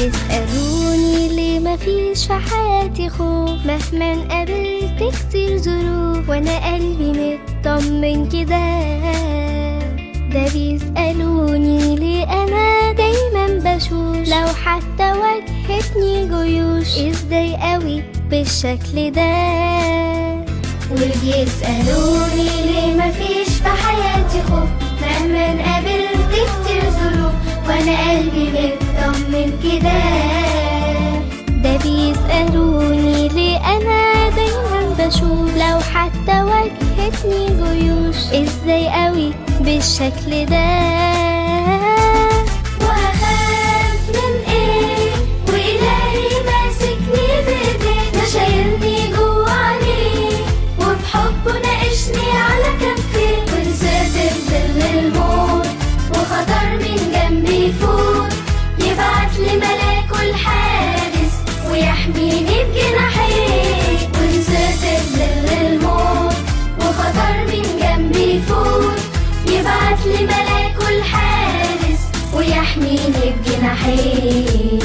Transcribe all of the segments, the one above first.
وبيسألوني ليه مفيش في حياتي خوف مهما قابلت كتير ظروف وانا قلبي مطمن كده. ده بيسألوني ليه انا دايما بشوش لو حتى واجهتني جيوش ازاي قوي بالشكل ده. وبيسألوني ليه مفيش في حياتي خوف مهما قابلت كتير ظروف وانا قلبي مطمن كده. ده بيسألوني ليه انا دايما بشوف لو حتى واجهتني جيوش ازاي قوي بالشكل ده. واخاف من ايه والهي ماسكني بايديه ده شايلني جوا عينيه وبحبه ناقشني على كفيه ونسيت بظل الموت وخطر من جنبي يفوت يبعتلي ملاكه الحارس ويحميني بجناحيه ونسيت بظل الموت وخطر من جنبي يفوت يبعتلي ملاكه الحارس ويحميني بجناحيه.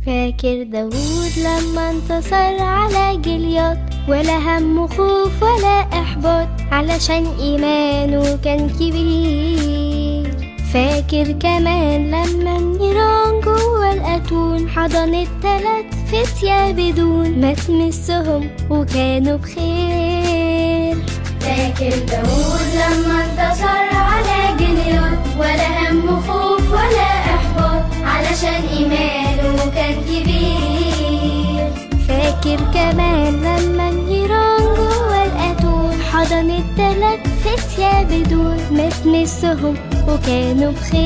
فاكر داود لما انتصر على جليات ولا هم خوف ولا احباط علشان ايمانه كان كبير. فاكر كمان لما النيران جوه الاتون حضنت 3 فتية بدون ما تمسهم وكانوا بخير. فاكر داود لما انتصر على جليات ولا هم خوف ولا احباط علشان ايمانه كان كبير. فاكر كمان لما النيران جوه الاتون حضنت 3 فتية بدون ما تمسهم وكانوا بخير.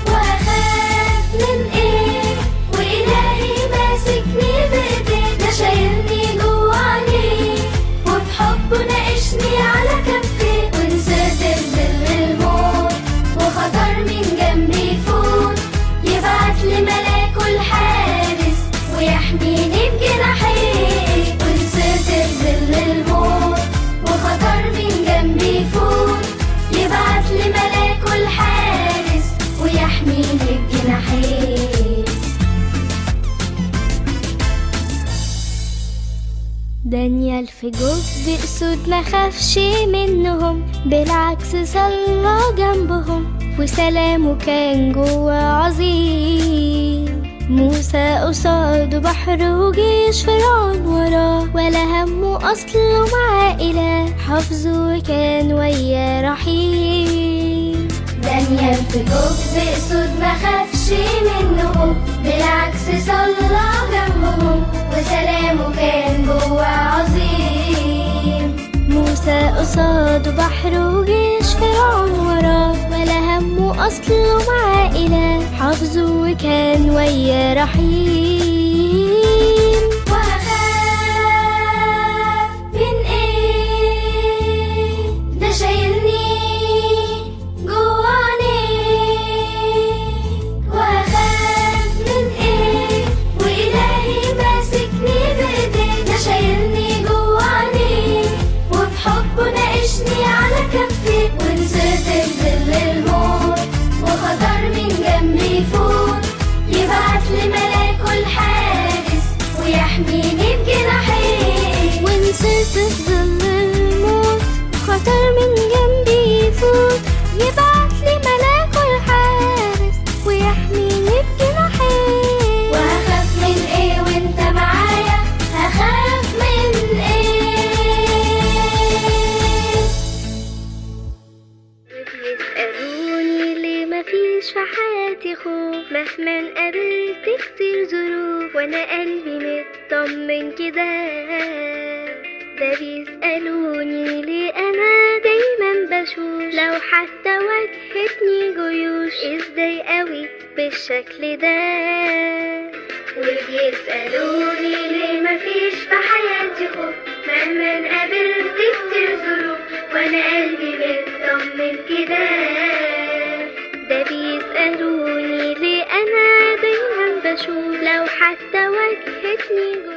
واخاف من ايه والهي ماسكني بايديه ده شايلني جوا عينيه وبحبه ناقشني على كفيه ونسيت بظل الموت وخطر من جنبي يفوت يبعتلي ملاكه الحارس ويحميني بجناحيه ونسيت بظل الموت وخطر من جنبي يفوت يبعتلي ملاكه الحارس ويحميني بجناحيه. دانيال في جب أسود ما خافش منهم بالعكس صلى جنبهم وسلامه كان جوا عظيم. موسى قصاده بحر وجيش فرعون وراه ولا همه أصله مع إله حافظه وكان وياه رحيم. دانيال في جب أسود ما خافش منهم بالعكس صلى جنبهم وسلامه كان جوا عظيم. موسى قصاده بحر وجيش فرعون وراه ولا همه أصله مع إله حافظه وكان وياه رحيم. وأخاف من إيه ده شايلني جوا عينيه وأخاف من إيه وإلهي ماسكني بإيديه ده شايلني جوا عينيه وبحبه ناقشني على كفيه ونسيت بظل الموت وخطر من جنبي يفوت يبعتلي ملاكه الحارس ويحميني بجناحيه ونسيت بظل الموت خطر من جنبي يفوت يبعتلي ملاكه الحارس ويحميني بجناحيه. وهخاف من ايه وانت معايا هخاف من ايه. بيسألوني ليه مفيش في حياتي خوف مهما قابلت كتير ظروف وانا قلبي مطمن كده. ده بيسألوني ليه انا دايما بشوف لو حتى واجهتني جيوش ازاي قوي بالشكل ده. وبيسألوني ليه مفيش في حياتي خوف مهما قابلت كتير ظروف وانا قلبي مطمن كده. ده بيسألوني ليه انا دايما بشوف لو حتى واجهتني جيوش